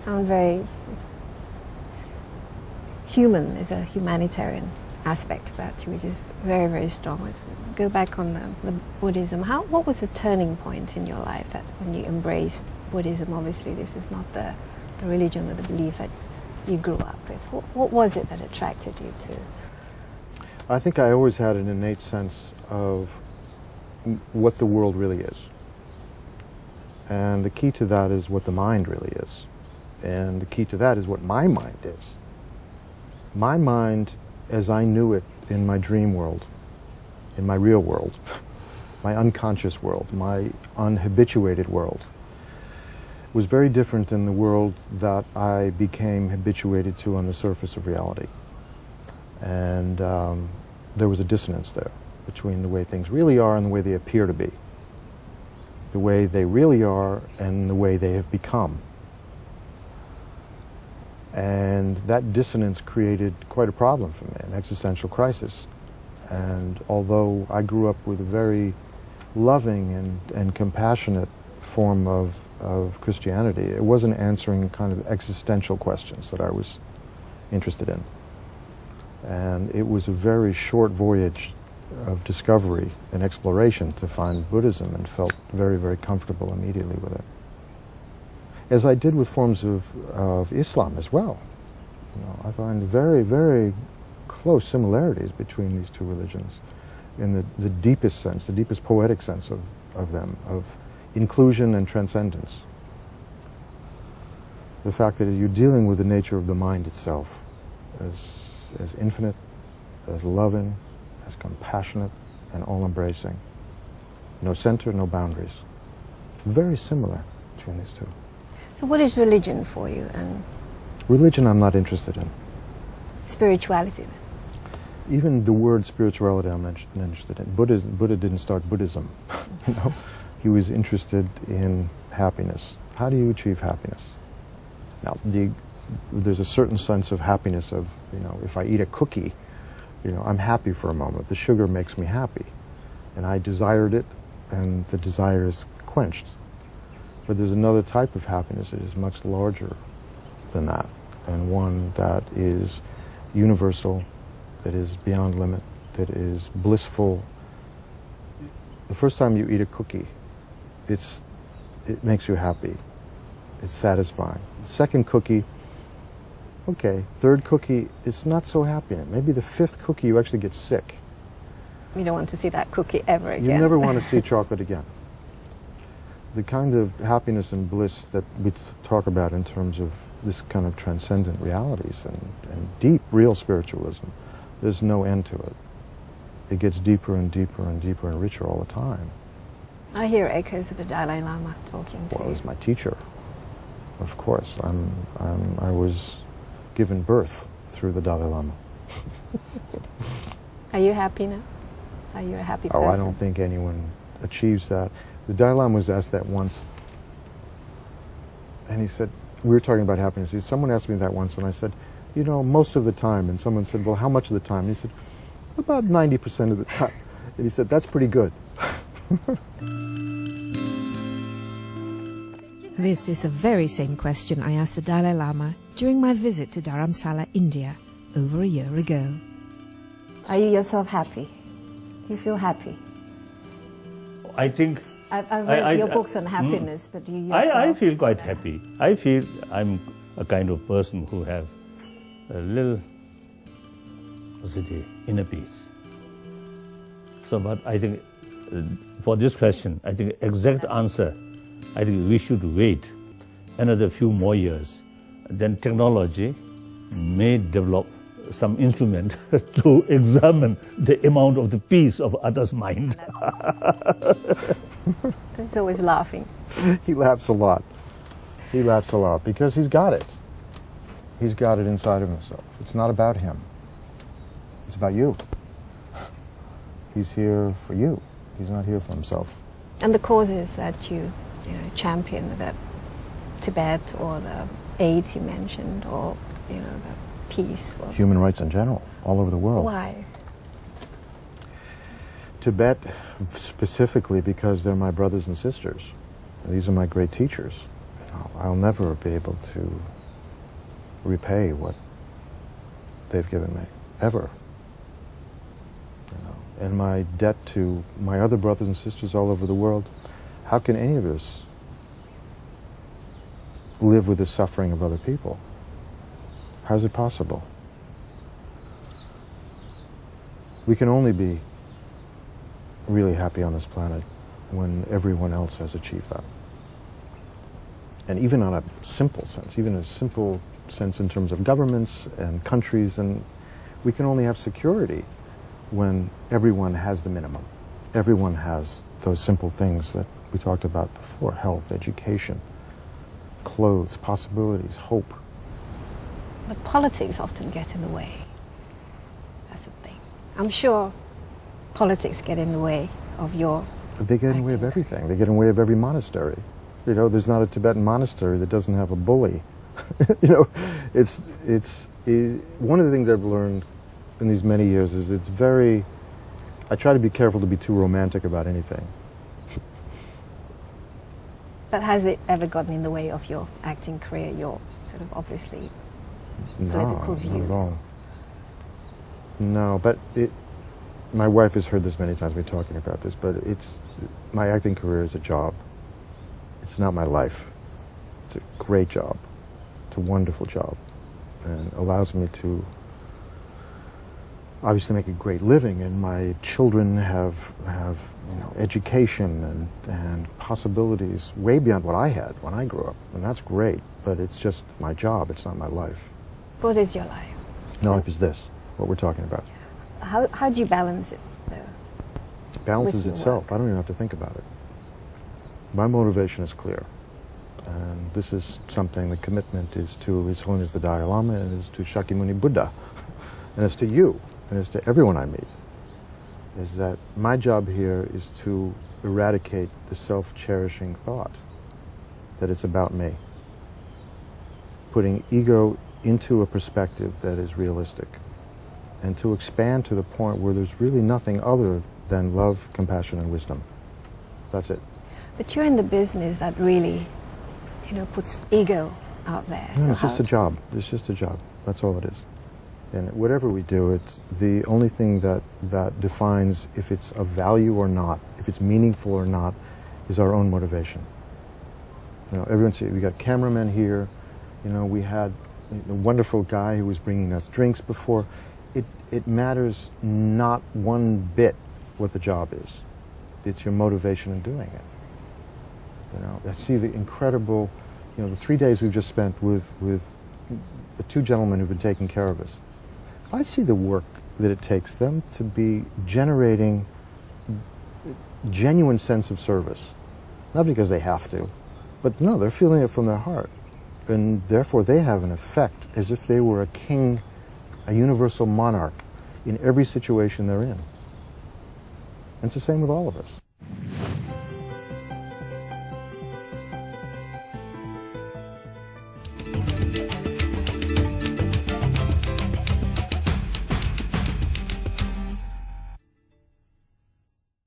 sound very human. There's a humanitarian aspect about you, which is very, very strong. Go back on the Buddhism. What was the turning point in your life that when you embraced Buddhism? Obviously, this is not the religion or the belief that you grew up with. What was it that attracted you to? I think I always had an innate sense of what the world really is. And the key to that is what the mind really is. And the key to that is what my mind is. My mind, as I knew it in my dream world, in my real world, my unconscious world, my unhabituated world, was very different than the world that I became habituated to on the surface of reality. And there was a dissonance there between the way things really are and the way they appear to be. The way they really are and the way they have become. And that dissonance created quite a problem for me, an existential crisis. And although I grew up with a very loving and compassionate form of Christianity, it wasn't answering kind of existential questions that I was interested in. And it was a very short voyage of discovery and exploration to find Buddhism, and felt very, very comfortable immediately with it. As I did with forms of Islam as well. You know, I find very, very close similarities between these two religions in the deepest sense, the deepest poetic sense of them, of inclusion and transcendence. The fact that you're dealing with the nature of the mind itself as infinite, as loving, as compassionate, and all-embracing. No center, no boundaries. Very similar between these two. So what is religion for you? And religion I'm not interested in. Spirituality then? Even the word spirituality I'm not interested in. Buddha didn't start Buddhism. You know? He was interested in happiness. How do you achieve happiness? Now, there's a certain sense of happiness of, you know, if I eat a cookie, you know, I'm happy for a moment. The sugar makes me happy. And I desired it, and the desire is quenched. But there's another type of happiness that is much larger than that, and one that is universal, that is beyond limit, that is blissful. The first time you eat a cookie, it makes you happy. It's satisfying. The second cookie, okay. Third cookie, it's not so happy. Maybe the fifth cookie, you actually get sick. You don't want to see that cookie ever again. You never want to see chocolate again. The kind of happiness and bliss that we talk about in terms of this kind of transcendent realities and deep, real spiritualism, there's no end to it. It gets deeper and deeper and deeper and richer all the time. I hear echoes of the Dalai Lama talking to you. Well, he's my teacher, of course. I was given birth through the Dalai Lama. Are you happy now? Are you a happy person? Oh, I don't think anyone achieves that. The Dalai Lama was asked that once, and he said, we were talking about happiness. Someone asked me that once, and I said, you know, most of the time. And someone said, well, how much of the time? And he said, about 90% of the time. And he said, that's pretty good. This is the very same question I asked the Dalai Lama during my visit to Dharamsala, India, over a year ago. Are you yourself happy? Do you feel happy? I think... I've read your books on happiness, but do you yourself... I feel quite happy. I feel I'm a kind of person who have a little, inner peace. So, but I think for this question, I think exact answer, I think we should wait another few more years. Then technology may develop some instrument to examine the amount of the peace of others' mind. He's always laughing. He laughs a lot. He laughs a lot because he's got it. He's got it inside of himself. It's not about him. It's about you. He's here for you. He's not here for himself. And the causes that you champion, the Tibet or the AIDS you mentioned, or the peace. Or human rights in general, all over the world. Why? Tibet specifically because they're my brothers and sisters. These are my great teachers. I'll never be able to repay what they've given me, ever. You know, and my debt to my other brothers and sisters all over the world, how can any of us live with the suffering of other people? How is it possible? We can only be really happy on this planet when everyone else has achieved that. And even on a simple sense, even a simple sense in terms of governments and countries, and we can only have security when everyone has the minimum. Everyone has those simple things that we talked about before: health, education, clothes, possibilities, hope. But politics often get in the way. That's the thing. I'm sure politics get in the way of your... They get in the way of everything. They get in the way of every monastery. You know, there's not a Tibetan monastery that doesn't have a bully. You know, it's one of the things I've learned in these many years is it's very... I try to be careful to be too romantic about anything. But has it ever gotten in the way of your acting career, your sort of obviously political views? Not at all. No, but my wife has heard this many times, me talking about this, but my acting career is a job. It's not my life. It's a great job. It's a wonderful job, and allows me to obviously make a great living, and my children have you know, education and possibilities way beyond what I had when I grew up, and that's great, but it's just my job. It's not my life. What is your life? My life is this, what we're talking about. How do you balance it, though? It balances with your itself. work? I don't even have to think about it. My motivation is clear. And this is something, the commitment is to His Holiness the Dalai Lama, and is to Shakyamuni Buddha, and it's to you, and it's to everyone I meet, is that my job here is to eradicate the self-cherishing thought that it's about me. Putting ego into a perspective that is realistic, and to expand to the point where there's really nothing other than love, compassion, and wisdom. That's it. But you're in the business that really, you know, puts ego out there. No, So it's just a job. It's just a job. That's all it is. And whatever we do, it's the only thing that defines if it's of value or not, if it's meaningful or not, is our own motivation. You know, everyone see, we got cameramen here. You know, we had a wonderful guy who was bringing us drinks before. It matters not one bit what the job is. It's your motivation in doing it. You know, I see the incredible, you know, the 3 days we've just spent with the two gentlemen who've been taking care of us. I see the work that it takes them to be generating genuine sense of service. Not because they have to, but no, they're feeling it from their heart. And therefore they have an effect as if they were a king, a universal monarch in every situation they're in. And it's the same with all of us.